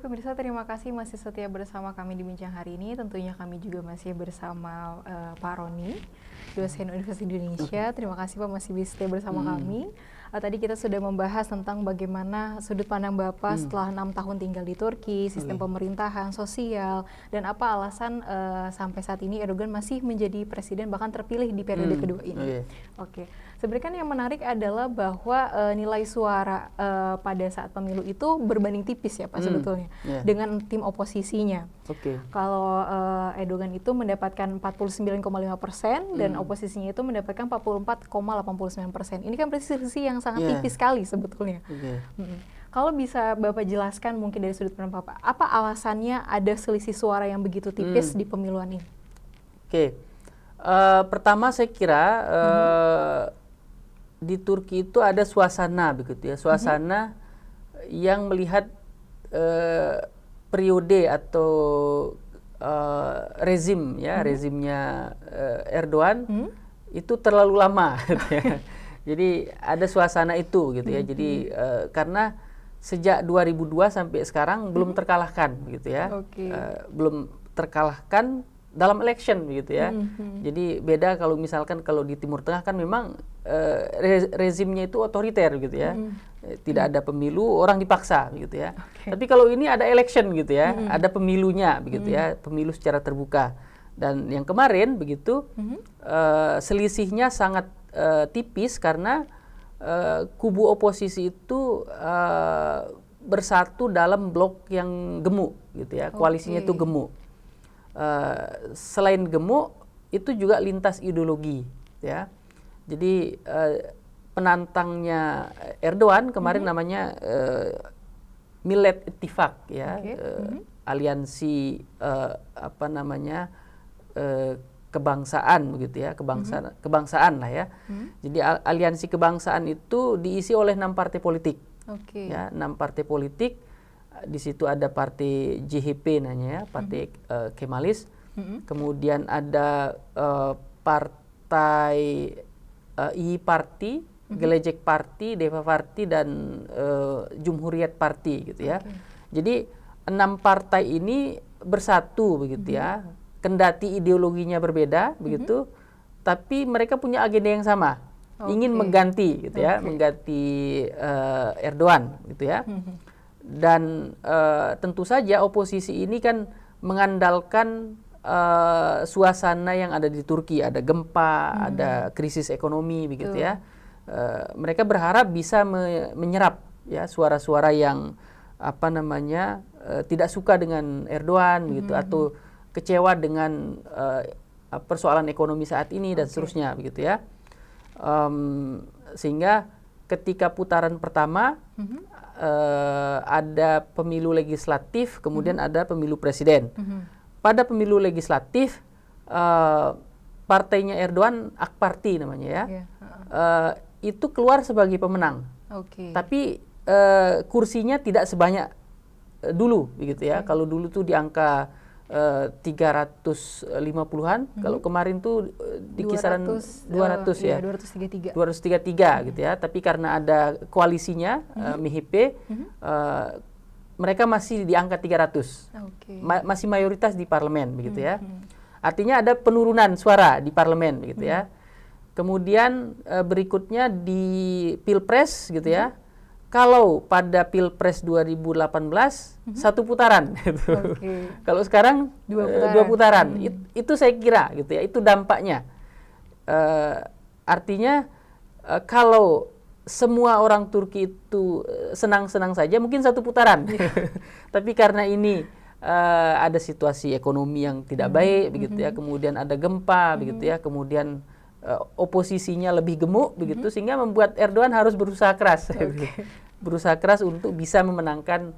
pemirsa, terima kasih masih setia bersama kami di Bincang hari ini. Tentunya kami juga masih bersama Pak Roni, dosen Universitas Indonesia. Terima kasih Pak masih setia bersama kami. Tadi kita sudah membahas tentang bagaimana sudut pandang Bapak setelah 6 tahun tinggal di Turki, sistem pemerintahan, sosial, dan apa alasan sampai saat ini Erdogan masih menjadi presiden bahkan terpilih di periode kedua ini. Oke. Sebenarnya kan yang menarik adalah bahwa nilai suara pada saat pemilu itu berbanding tipis ya Pak sebetulnya dengan tim oposisinya. Kalau Erdogan itu mendapatkan 49,5% dan oposisinya itu mendapatkan 44,89%. Ini kan selisih yang sangat tipis sekali sebetulnya. Kalau bisa Bapak jelaskan mungkin dari sudut pandang Bapak, apa alasannya ada selisih suara yang begitu tipis di pemiluan ini? Pertama saya kira di Turki itu ada suasana begitu ya, suasana yang melihat periode atau rezim ya, rezimnya Erdogan itu terlalu lama gitu ya. Jadi ada suasana itu gitu ya. Jadi karena sejak 2002 sampai sekarang belum terkalahkan gitu ya. Belum terkalahkan dalam election begitu ya. Jadi beda kalau misalkan kalau di Timur Tengah kan memang rezimnya itu otoriter gitu ya. Tidak ada pemilu, orang dipaksa gitu ya. Tapi kalau ini ada election gitu ya, ada pemilunya begitu ya, pemilu secara terbuka. Dan yang kemarin begitu selisihnya sangat tipis karena kubu oposisi itu bersatu dalam blok yang gemuk gitu ya, koalisinya itu gemuk. Selain gemuk itu juga lintas ideologi ya. Jadi penantangnya Erdogan kemarin namanya Millet Ittifak ya, aliansi apa namanya kebangsaan begitu ya, kebangsaan lah ya. Jadi aliansi kebangsaan itu diisi oleh 6 partai politik. Ya, 6 partai politik. Di situ ada partai JHP namanya ya, partai Kemalis. Kemudian ada partai I Parti, Gelecek Parti, Deva Parti dan Cumhuriyet Parti gitu ya. Jadi 6 partai ini bersatu begitu ya. Kendati ideologinya berbeda begitu, tapi mereka punya agenda yang sama, ingin mengganti gitu ya, mengganti Erdogan gitu ya. Dan tentu saja oposisi ini kan mengandalkan suasana yang ada di Turki, ada gempa, ada krisis ekonomi begitu ya. Mereka berharap bisa menyerap ya suara-suara yang apa namanya tidak suka dengan Erdogan begitu, atau kecewa dengan persoalan ekonomi saat ini dan seterusnya begitu ya. Sehingga ketika putaran pertama ada pemilu legislatif, kemudian ada pemilu presiden. Pada pemilu legislatif partainya Erdogan, AK Parti namanya ya, itu keluar sebagai pemenang. Tapi kursinya tidak sebanyak dulu begitu ya. Kalau dulu tuh di angka 350-an, kalau kemarin tuh di kisaran 200 ya. 233 gitu ya. Tapi karena ada koalisinya MHP, mereka masih di angka 300. Masih mayoritas di parlemen begitu ya. Artinya ada penurunan suara di parlemen begitu ya. Kemudian berikutnya di Pilpres gitu ya. Kalau pada Pilpres 2018 satu putaran gitu. Kalau sekarang dua putaran. Itu saya kira gitu ya, itu dampaknya. Artinya kalau semua orang Turki itu senang-senang saja mungkin satu putaran. Tapi karena ini ada situasi ekonomi yang tidak baik begitu ya, kemudian ada gempa begitu ya, kemudian oposisinya lebih gemuk begitu, sehingga membuat Erdogan harus berusaha keras. Berusaha keras untuk bisa memenangkan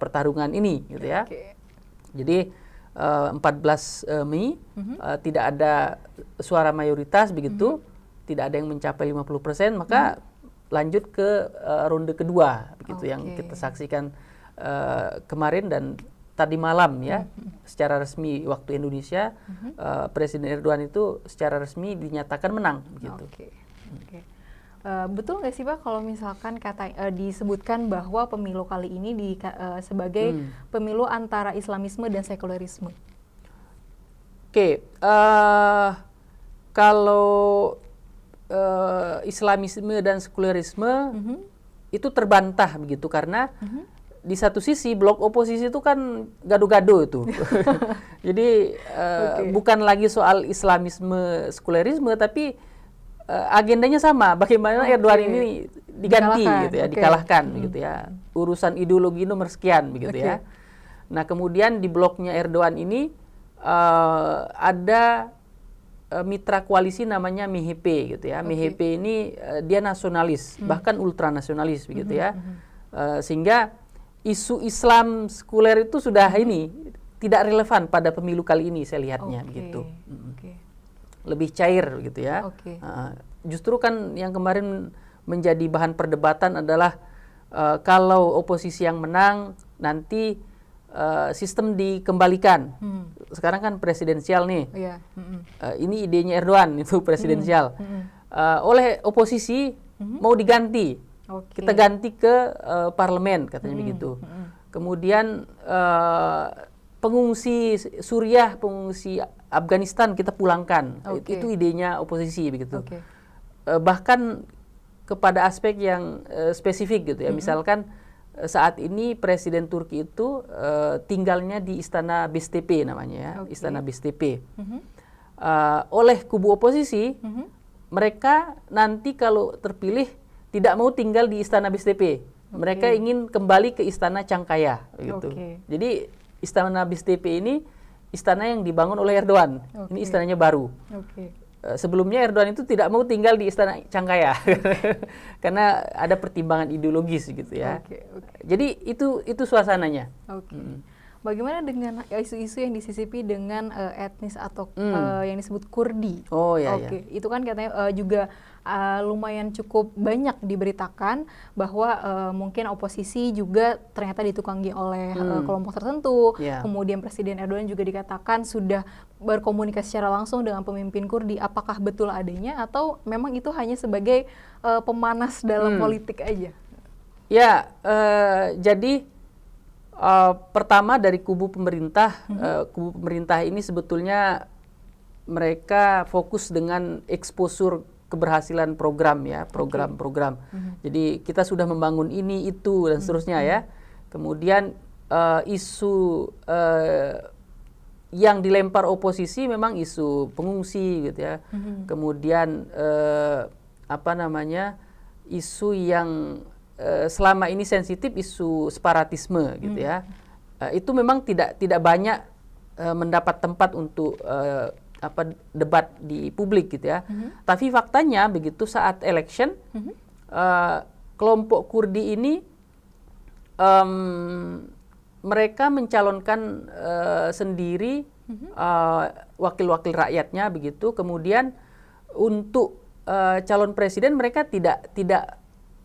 pertarungan ini gitu ya. Jadi 14 Mei tidak ada suara mayoritas begitu, tidak ada yang mencapai 50%, maka lanjut ke ronde kedua begitu yang kita saksikan kemarin dan tadi malam ya. Secara resmi waktu Indonesia Presiden Erdogan itu secara resmi dinyatakan menang begitu. Betul nggak sih Pak kalau misalkan disebutkan bahwa pemilu kali ini sebagai pemilu antara Islamisme dan sekularisme? Oke, kalau Islamisme dan sekularisme itu terbantah begitu karena di satu sisi blok oposisi itu kan gado-gado itu. Jadi bukan lagi soal Islamisme sekularisme tapi agendanya sama, bagaimana Erdogan ini diganti gitu ya, dikalahkan gitu ya. Urusan ideologi nomor sekian begitu ya. Nah, kemudian di bloknya Erdogan ini ada mitra koalisi namanya MHP gitu ya. MHP ini dia nasionalis, bahkan ultranasionalis begitu ya. Sehingga isu Islam sekuler itu sudah ini tidak relevan pada pemilu kali ini saya lihatnya begitu. Lebih cair gitu ya. Justru kan yang kemarin menjadi bahan perdebatan adalah kalau oposisi yang menang nanti sistem dikembalikan. Sekarang kan presidensial nih. Ini idenya Erdogan itu presidensial. Oleh oposisi mau diganti. Kita ganti ke parlemen katanya begitu. Kemudian pengungsi Suriah, pengungsi Afghanistan kita pulangkan. Itu idenya oposisi begitu. Bahkan kepada aspek yang spesifik gitu ya. Misalkan saat ini Presiden Turki itu tinggalnya di Istana BSTP namanya ya, Istana BSTP. Oleh kubu oposisi, mereka nanti kalau terpilih tidak mau tinggal di Istana BSTP. Mereka ingin kembali ke Istana Çankaya gitu. Jadi Istana BSTP ini istana yang dibangun oleh Erdogan. Ini istananya baru. Sebelumnya Erdogan itu tidak mau tinggal di Istana Çankaya karena ada pertimbangan ideologis gitu ya. Jadi itu suasananya. Bagaimana dengan isu-isu yang disisipi dengan etnis atau yang disebut Kurdi? Itu kan katanya juga lumayan cukup banyak diberitakan bahwa mungkin oposisi juga ternyata ditukangi oleh kelompok tertentu. Kemudian Presiden Erdogan juga dikatakan sudah berkomunikasi secara langsung dengan pemimpin Kurdi. Apakah betul adanya atau memang itu hanya sebagai pemanas dalam politik aja? Ya, jadi pertama dari kubu pemerintah ini sebetulnya mereka fokus dengan eksposur keberhasilan program ya, program-program. Jadi kita sudah membangun ini, itu dan seterusnya ya. Kemudian isu yang dilempar oposisi memang isu pengungsi gitu ya. Kemudian isu yang selama ini sensitif, isu separatisme gitu ya. Itu memang tidak banyak mendapat tempat untuk debat di publik gitu ya. Tapi faktanya begitu saat election kelompok Kurdi ini mereka mencalonkan sendiri wakil-wakil rakyatnya begitu. Kemudian untuk calon presiden mereka tidak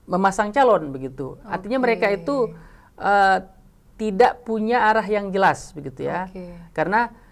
memasang calon begitu. Artinya mereka itu tidak punya arah yang jelas begitu ya. Karena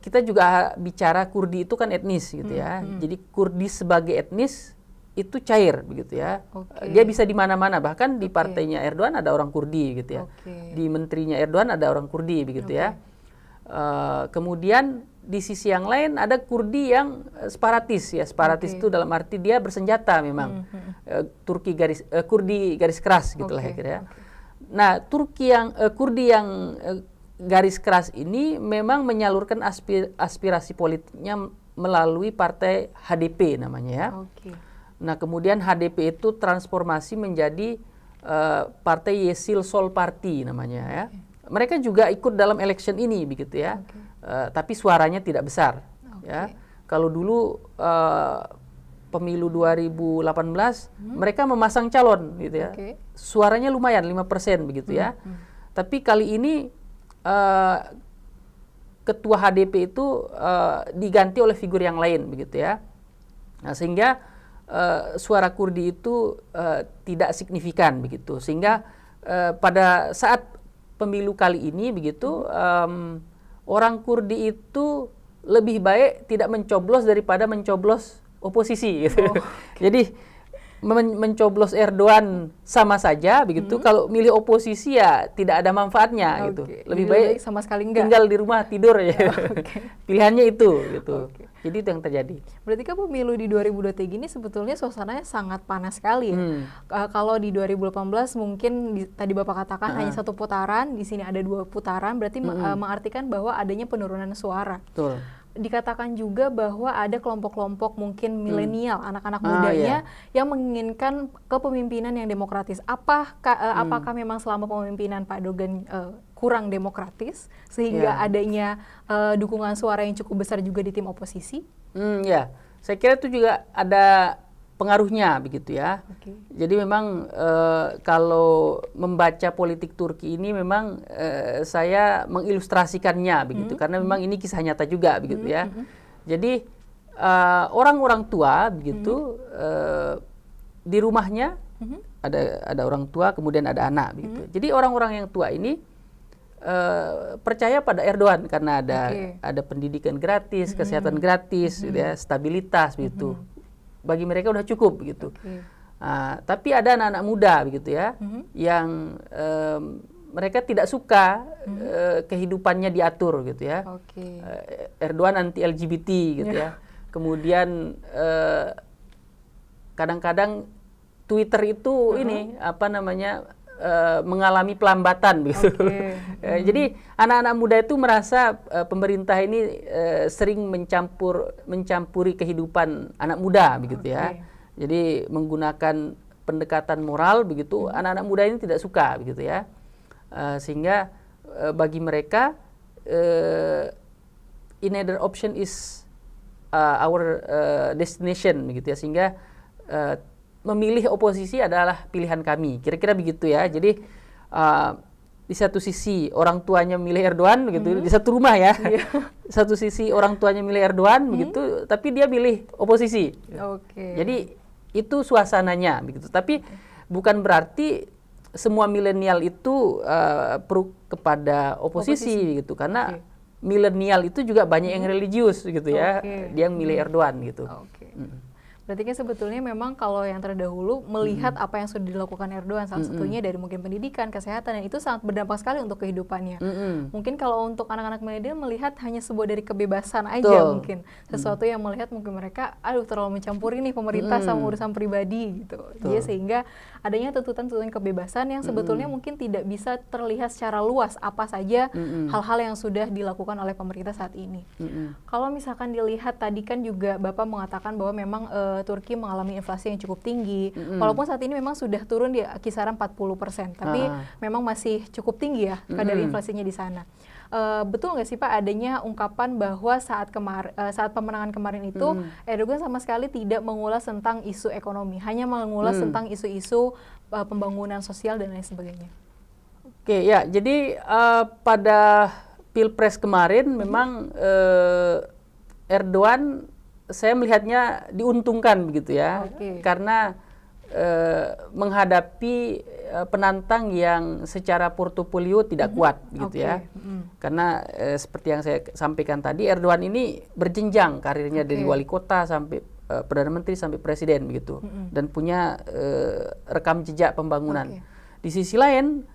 kita juga bicara Kurdi itu kan etnis gitu ya. Jadi Kurdi sebagai etnis itu cair begitu ya. Dia bisa di mana-mana, bahkan di partainya Erdogan ada orang Kurdi gitu ya. Di menterinya Erdogan ada orang Kurdi begitu ya. Kemudian di sisi yang lain ada Kurdi yang separatis ya. Separatis itu dalam arti dia bersenjata memang. Kurdi garis keras gitulah ya. Nah, Kurdi yang garis keras ini memang menyalurkan aspirasi politiknya melalui partai HDP namanya ya. Nah, kemudian HDP itu transformasi menjadi partai Yeşil Sol Parti namanya ya. Mereka juga ikut dalam election ini begitu ya. Tapi suaranya tidak besar ya. Kalau dulu pemilu 2018 mereka memasang calon gitu ya. Suaranya lumayan 5% begitu ya. Tapi kali ini ketua HDP itu diganti oleh figur yang lain begitu ya. Nah, sehingga suara Kurdi itu tidak signifikan begitu. Sehingga pada saat pemilu kali ini begitu orang Kurdi itu lebih baik tidak mencoblos daripada mencoblos oposisi gitu. Jadi mencoblos Erdogan sama saja begitu. Kalau milih oposisi ya tidak ada manfaatnya gitu. Lebih baik sama sekali enggak. Tinggal di rumah tidur ya. Pilihannya itu gitu. Jadi itu yang terjadi. Berarti kan pemilu di 2023 ini sebetulnya suasananya sangat panas sekali ya. Kalau di 2018 mungkin tadi Bapak katakan hanya 1 putaran, di sini ada 2 putaran, berarti mengartikan bahwa adanya penurunan suara. Betul. Dikatakan juga bahwa ada kelompok-kelompok mungkin milenial, anak-anak mudanya yang menginginkan kepemimpinan yang demokratis. Apakah memang selama pemimpinan Pak Erdogan kurang demokratis sehingga adanya dukungan suara yang cukup besar juga di tim oposisi? Ya, saya kira itu juga ada pengaruhnya begitu ya. Jadi memang kalau membaca politik Turki ini memang saya mengilustrasikannya begitu karena memang ini kisah nyata juga begitu ya. Jadi orang-orang tua begitu di rumahnya ada orang tua kemudian ada anak begitu. Jadi orang-orang yang tua ini percaya pada Erdogan karena ada pendidikan gratis, kesehatan gratis, gitu ya, stabilitas begitu. Bagi mereka udah cukup begitu. Tapi ada anak-anak muda begitu ya, yang mereka tidak suka kehidupannya diatur gitu ya. Erdogan anti LGBT gitu ya. Kemudian kadang-kadang Twitter itu ini apa namanya mengalami pelambatan begitu. Jadi anak-anak muda itu merasa pemerintah ini sering mencampuri kehidupan anak muda begitu ya. Jadi menggunakan pendekatan moral begitu, anak-anak muda ini tidak suka begitu ya. Sehingga bagi mereka another option is our destination begitu ya. Sehingga memilih oposisi adalah pilihan kami. Kira-kira begitu ya. Jadi di satu sisi orang tuanya milih Erdogan begitu, di satu rumah ya. Satu sisi orang tuanya milih Erdogan begitu, tapi dia milih oposisi. Jadi itu suasananya begitu. Tapi bukan berarti semua milenial itu pro kepada oposisi gitu, karena milenial itu juga banyak yang religius gitu ya. Dia yang milih Erdogan gitu. Berarti kan sebetulnya memang kalau yang terdahulu melihat apa yang sudah dilakukan Erdogan, salah satunya dari mungkin pendidikan, kesehatan, dan itu sangat berdampak sekali untuk kehidupannya. Mungkin kalau untuk anak-anak milenial melihat hanya sebuah dari kebebasan aja mungkin. Sesuatu yang melihat mungkin mereka, aduh terlalu mencampuri nih pemerintah sama urusan pribadi gitu. Jadi sehingga adanya tuntutan-tuntutan kebebasan yang sebetulnya mungkin tidak bisa terlihat secara luas apa saja hal-hal yang sudah dilakukan oleh pemerintah saat ini. Kalau misalkan dilihat tadi kan juga Bapak mengatakan bahwa memang Turki mengalami inflasi yang cukup tinggi, walaupun saat ini memang sudah turun di kisaran 40%, tapi memang masih cukup tinggi ya kadar inflasinya di sana. Betul nggak sih Pak adanya ungkapan bahwa saat pemenangan kemarin itu Erdogan sama sekali tidak mengulas tentang isu ekonomi, hanya mengulas tentang isu-isu pembangunan sosial dan lain sebagainya? Ya, jadi pada Pilpres kemarin memang Erdogan saya melihatnya diuntungkan begitu ya, karena menghadapi penantang yang secara portofolio tidak kuat gitu ya. Karena seperti yang saya sampaikan tadi, Erdogan ini berjenjang karirnya dari wali kota sampai perdana menteri sampai presiden begitu, dan punya rekam jejak pembangunan. Di sisi lain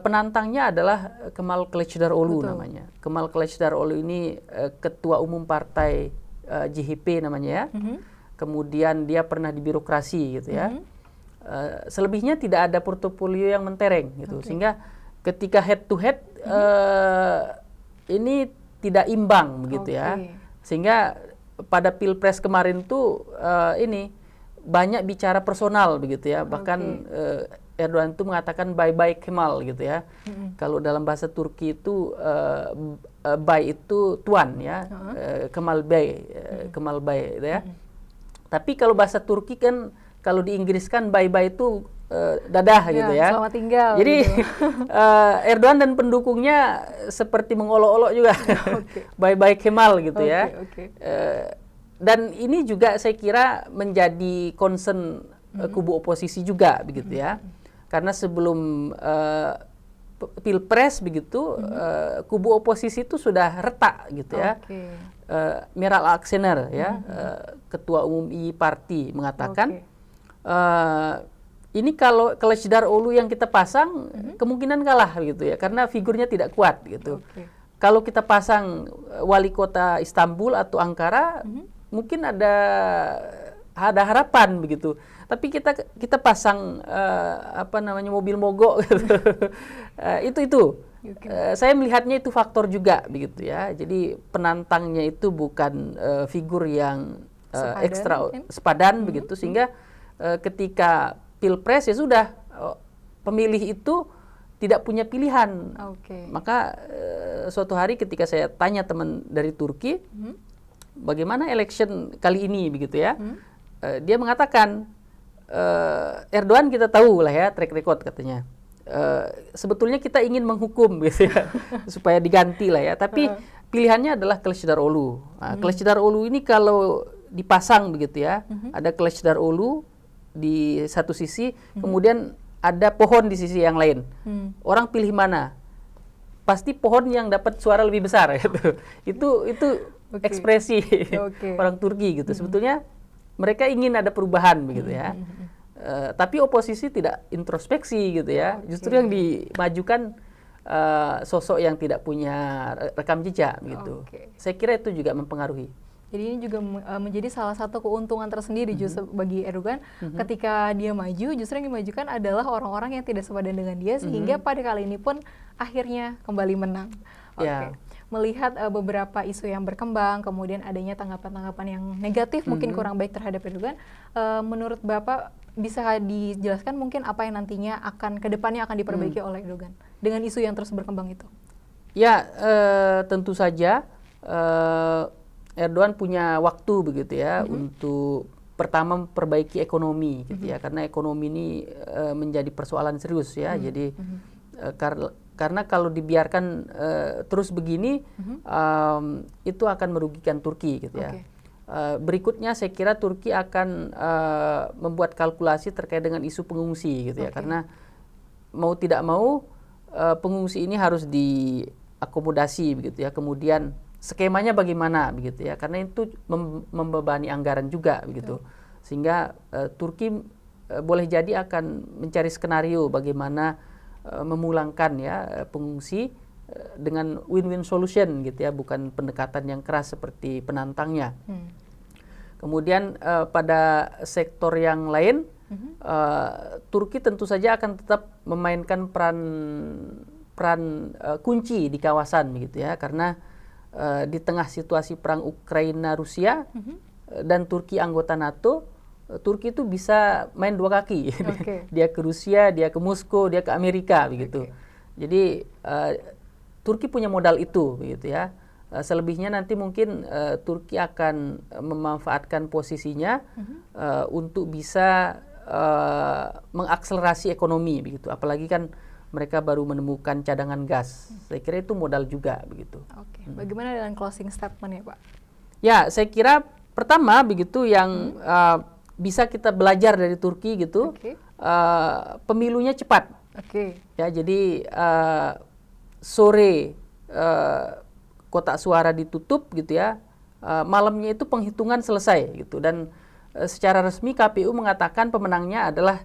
penantangnya adalah Kemal Kılıçdaroğlu namanya. Kemal Kılıçdaroğlu ini ketua umum partai JHP namanya ya. Kemudian dia pernah di birokrasi gitu ya. Selebihnya tidak ada portofolio yang mentereng gitu. Sehingga ketika head to head ini tidak imbang begitu ya. Sehingga pada Pilpres kemarin tuh ini banyak bicara personal begitu ya. Bahkan Erdogan itu mengatakan bye-bye Kemal gitu ya. Kalau dalam bahasa Turki itu bye itu tuan ya. Kemal Bey, Kemal Bey gitu ya. Tapi kalau bahasa Turki kan kalau di Inggris kan bye-bye itu dadah gitu ya. Selamat tinggal. Jadi gitu. Erdogan dan pendukungnya seperti mengolok-olok juga. Bye-bye Kemal gitu ya. Dan ini juga saya kira menjadi concern kubu oposisi juga begitu ya. Karena sebelum Pilpres begitu, kubu oposisi itu sudah retak gitu ya. Meral Akşener ya, ketua umum İYİ Parti mengatakan ini kalau Kılıçdaroğlu yang kita pasang kemungkinan kalah gitu ya, karena figurnya tidak kuat gitu. Kalau kita pasang wali kota Istanbul atau Ankara, mungkin ada harapan begitu. Tapi kita pasang apa namanya mobil mogok gitu. Itu. Saya melihatnya itu faktor juga begitu ya. Jadi penantangnya itu bukan figur yang ekstra sepadan begitu, sehingga ketika Pilpres ya sudah, pemilih itu tidak punya pilihan. Maka suatu hari ketika saya tanya teman dari Turki, bagaimana election kali ini begitu ya, dia mengatakan Erdogan kita tahu lah ya track record katanya. Sebetulnya kita ingin menghukum gitu ya supaya diganti lah ya. Tapi pilihannya adalah Kılıçdaroğlu. Kılıçdaroğlu ini kalau dipasang begitu ya, ada Kılıçdaroğlu di satu sisi, kemudian ada pohon di sisi yang lain. Orang pilih mana? Pasti pohon yang dapat suara lebih besar gitu. Itu ekspresi orang Turki gitu. Sebetulnya mereka ingin ada perubahan begitu ya. Tapi oposisi tidak introspeksi gitu ya. Justru yang dimajukan sosok yang tidak punya rekam jejak gitu. Saya kira itu juga mempengaruhi. Jadi ini juga menjadi salah satu keuntungan tersendiri justru bagi Erdogan ketika dia maju, justru yang dimajukan adalah orang-orang yang tidak sepadan dengan dia, sehingga pada kali ini pun akhirnya kembali menang. Melihat beberapa isu yang berkembang, kemudian adanya tanggapan-tanggapan yang negatif mungkin kurang baik terhadap Erdogan, menurut Bapak bisa dijelaskan mungkin apa yang nantinya akan kedepannya akan diperbaiki oleh Erdogan dengan isu yang terus berkembang itu? Ya, tentu saja Erdogan punya waktu begitu ya untuk pertama memperbaiki ekonomi gitu ya, karena ekonomi ini menjadi persoalan serius ya. Jadi karena kalau dibiarkan terus begini itu akan merugikan Turki gitu ya. Berikutnya saya kira Turki akan membuat kalkulasi terkait dengan isu pengungsi gitu ya, karena mau tidak mau pengungsi ini harus diakomodasi begitu ya. Kemudian skemanya bagaimana begitu ya, karena itu membebani anggaran juga begitu. Sehingga Turki boleh jadi akan mencari skenario bagaimana memulangkan ya pengungsi dengan win-win solution gitu ya, bukan pendekatan yang keras seperti penantangnya. Kemudian pada sektor yang lain, Turki tentu saja akan tetap memainkan peran kunci di kawasan begitu ya, karena di tengah situasi perang Ukraina-Rusia dan Turki anggota NATO, Turki itu bisa main dua kaki. Dia ke Rusia, dia ke Moskow, dia ke Amerika begitu. Jadi Turki punya modal itu begitu ya. Selebihnya nanti mungkin Turki akan memanfaatkan posisinya untuk bisa mengakselerasi ekonomi begitu. Apalagi kan mereka baru menemukan cadangan gas. Saya kira itu modal juga begitu. Bagaimana dengan closing statement ya Pak? Ya, saya kira pertama begitu yang bisa kita belajar dari Turki gitu, pemilunya cepat. Ya, jadi sore kotak suara ditutup gitu ya, malamnya itu penghitungan selesai gitu, dan secara resmi KPU mengatakan pemenangnya adalah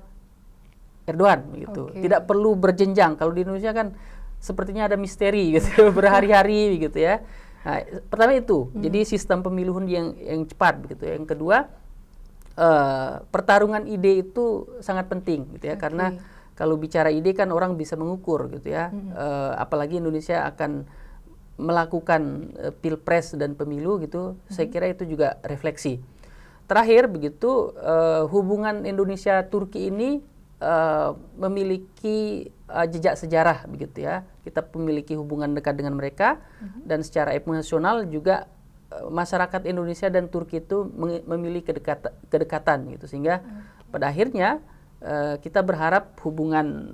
Erdogan gitu. Tidak perlu berjenjang. Kalau di Indonesia kan sepertinya ada misteri gitu berhari-hari gitu ya. Nah, pertama itu. Jadi sistem pemilu yang cepat begitu. Yang kedua, pertarungan ide itu sangat penting gitu ya, karena kalau bicara ide kan orang bisa mengukur gitu ya. Apalagi Indonesia akan melakukan pilpres dan pemilu gitu. Saya kira itu juga refleksi. Terakhir begitu, hubungan Indonesia Turki ini memiliki jejak sejarah begitu ya. Kita memiliki hubungan dekat dengan mereka, dan secara emosional juga masyarakat Indonesia dan Turki itu memiliki kedekatan gitu, sehingga pada akhirnya kita berharap hubungan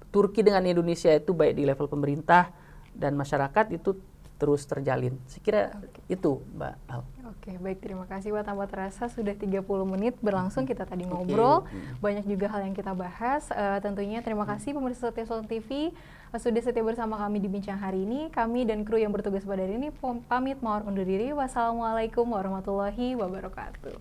Turki dengan Indonesia itu baik di level pemerintah dan masyarakat itu terus terjalin. Saya kira itu, Mbak Al. Baik, terima kasih Pak. Tanpa terasa sudah 30 menit berlangsung kita tadi ngobrol. Banyak juga hal yang kita bahas. Tentunya terima kasih pemirsa setia Sultan TV sudah setia bersama kami di Bincang hari ini. Kami dan kru yang bertugas pada hari ini pamit mohon undur diri. Wassalamualaikum warahmatullahi wabarakatuh.